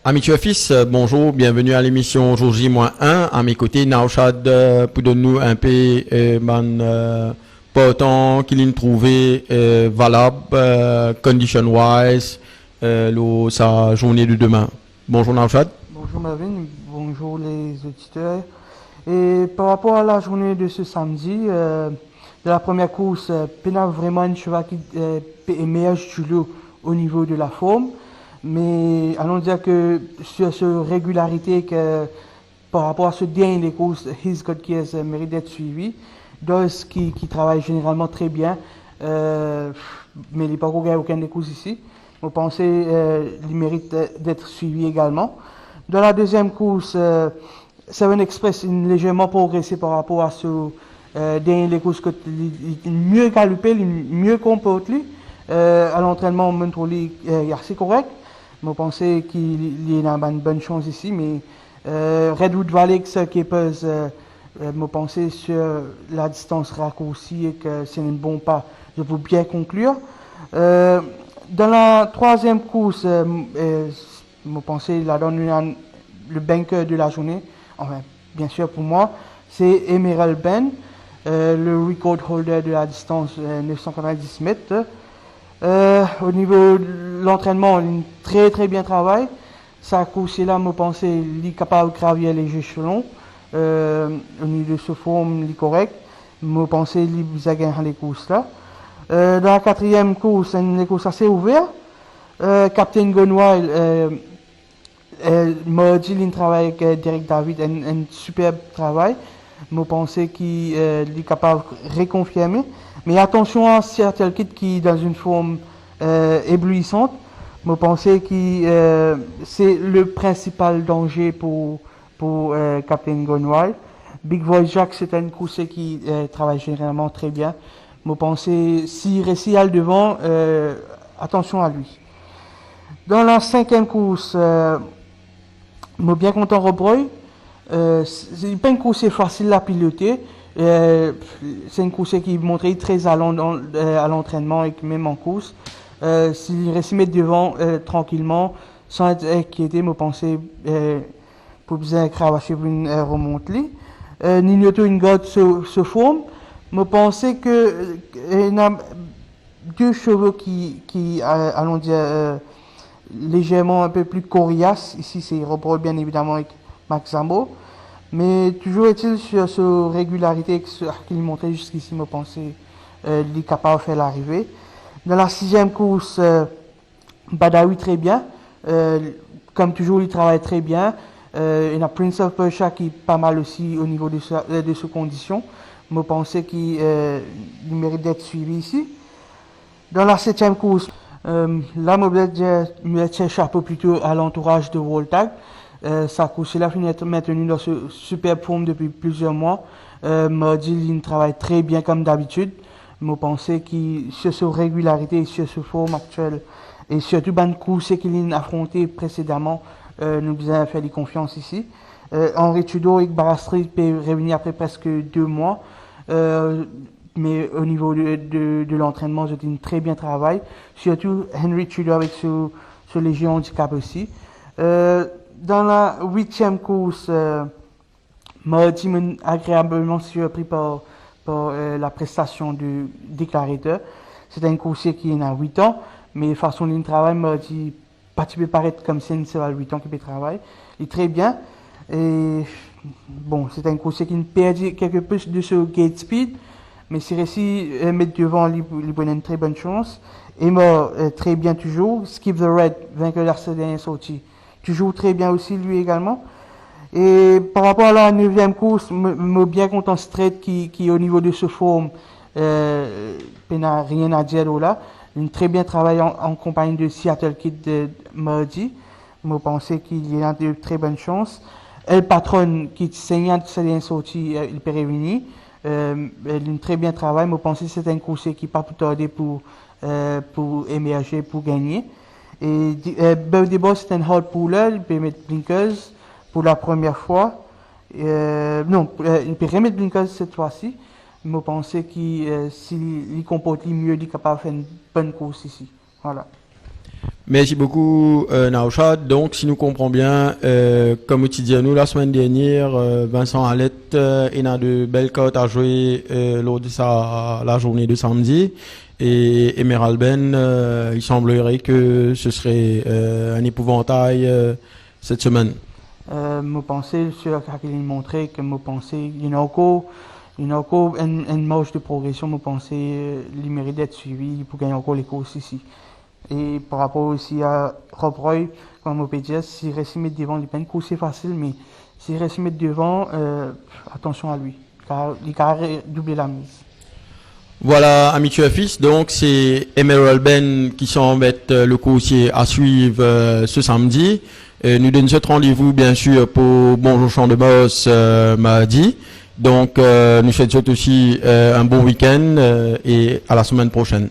Amis fils, bonjour, bienvenue à l'émission Jour J-1. À mes côtés, Naushad, pour donner un peu portant qu'il a trouvé valable, condition-wise, sa journée de demain. Bonjour Naushad. Bonjour Marvin, bonjour les auditeurs. Et par rapport à la journée de ce samedi, de la première course, Pena vraiment un cheval qui est meilleur du lot au niveau de la forme. Mais allons dire que sur cette régularité que par rapport à ce dernier des courses, His God Cares mérite d'être suivi. Doss qui travaille généralement très bien, mais il n'est pas gagné aucun des courses ici. Je pense qu'il mérite d'être suivi également. Dans la deuxième course, Seven Express a légèrement progressé par rapport à ce dernier des courses, il mieux galopé, mieux comporté. À l'entraînement, il est assez correct. Je pense qu'il a une bonne chance ici, mais Redwood Valley, qui pèse, je pense sur la distance raccourcie et que c'est un bon pas, je peux bien conclure. Dans la troisième course, je pense qu'il a donné le banker de la journée, enfin, bien sûr pour moi, c'est Emerald Ben, le record holder de la distance 990 mètres. Au niveau de l'entraînement, il très bien travail. Sa course là, je pense qu'il est capable de gravir les échelons. Au niveau de ce forme, il est correct. Je pense qu'il a gagné les courses là. Dans la quatrième course, c'est une course assez ouverte. Captain Gunwile, m'a dit qu'il travaille avec Derek David, un superbe travail. Je pense qu'il est capable de réconfirmer. Mais attention à certains kits qui dans une forme éblouissante. Je pense que c'est le principal danger pour Captain Gunwile. Big Voice Jack, c'est un course qui travaille généralement très bien. Je pense que s'il réussit à le devant, attention à lui. Dans la cinquième course, je suis bien content Robroy. C'est pas une course facile à piloter. C'est une course qui montrait très allant à l'entraînement et même en course. S'il réussit à mettre devant tranquillement, sans être inquiété, je pense pour bien cravacher pour une remontée. Nignoto une garde se forme. Je pense que il y a deux chevaux qui allons dire légèrement un peu plus coriaces. Ici, c'est Robroy bien évidemment avec Max Zambo. Mais toujours est-il sur cette régularité qu'il montrait jusqu'ici, je pense qu'il est capable de faire l'arrivée. Dans la sixième course, Badawi très bien. Comme toujours, il travaille très bien. Il y a Prince of Persia qui est pas mal aussi au niveau de ses conditions. Je pense qu'il mérite d'être suivi ici. Dans la septième course, là, je me chapeau plutôt à l'entourage de Voltag. Sa course là finit être maintenue dans ce superbe forme depuis plusieurs mois. Mardi, il travaille très bien comme d'habitude. Je pense qu'il sur sa régularité, sur sa forme actuelle et surtout dans les courses qu'il a affronté précédemment, nous devons faire des confiances ici. Henri Tudor et Barastri peut revenir après presque 2 mois. Mais au niveau de l'entraînement, j'ai un très bien travail. Surtout Henry Tudor avec ce léger handicap aussi. Dans la huitième course, mardi, agréablement surpris par la prestation du déclarateur. C'est un coursier qui a 8 ans, mais de façon de travail, mardi, pas tu peux paraître comme si c'est à 8 ans qu'il peut travailler. Il est très bien. Et bon, c'est un coursier qui perd quelque peu de ce gate speed, mais c'est réussi à mettre devant, il a une très bonne chance. Et moi, très bien toujours. Skip the Red, vainqueur de la dernière sortie. Toujours très bien aussi, lui également. Et par rapport à la 9e course, je suis bien content Straight qui au niveau de ce forme, n'a rien à dire là. Il a très bien travaillé en compagnie de Seattle Kid de mardi. Je pense qu'il y a de très bonnes chances. El Patron qui saignant de sa dernière sortie, il peut revenir. Il a très bien travaillé. Je pense que c'est un course qui pas tout tarder pour émerger, pour gagner. Et Birthday Boss, c'est un hard puller, il peut mettre blinkers pour la première fois. Non, il peut remettre blinkers cette fois-ci. Je pense qu'il s'il comporte mieux, il est capable de faire une bonne course ici. Voilà. Merci beaucoup, Naushad. Donc, si nous comprenons bien, comme tu disais nous la semaine dernière, Vincent Alette il a de belles cartes à jouer lors de la journée de samedi. Et Emerald Ben, il semblerait que ce serait un épouvantail cette semaine. Je pensais, sur qu'il montrait que je pensais, il y a encore une marge de progression, je pensais, il mérite d'être suivi pour gagner encore les courses ici. Et par rapport aussi à Rob Roy, comme on peut dire, s'il reste mettre devant, il n'est pas une course facile, mais s'il reste mettre devant, attention à lui, car il a doublé la mise. Voilà, amis fils, donc c'est Emerald Ben qui semble être le coursier à suivre ce samedi. Nous donnons ce rendez-vous bien sûr pour Bonjour Champ de Boss mardi. Donc nous souhaitons aussi un bon week-end et à la semaine prochaine.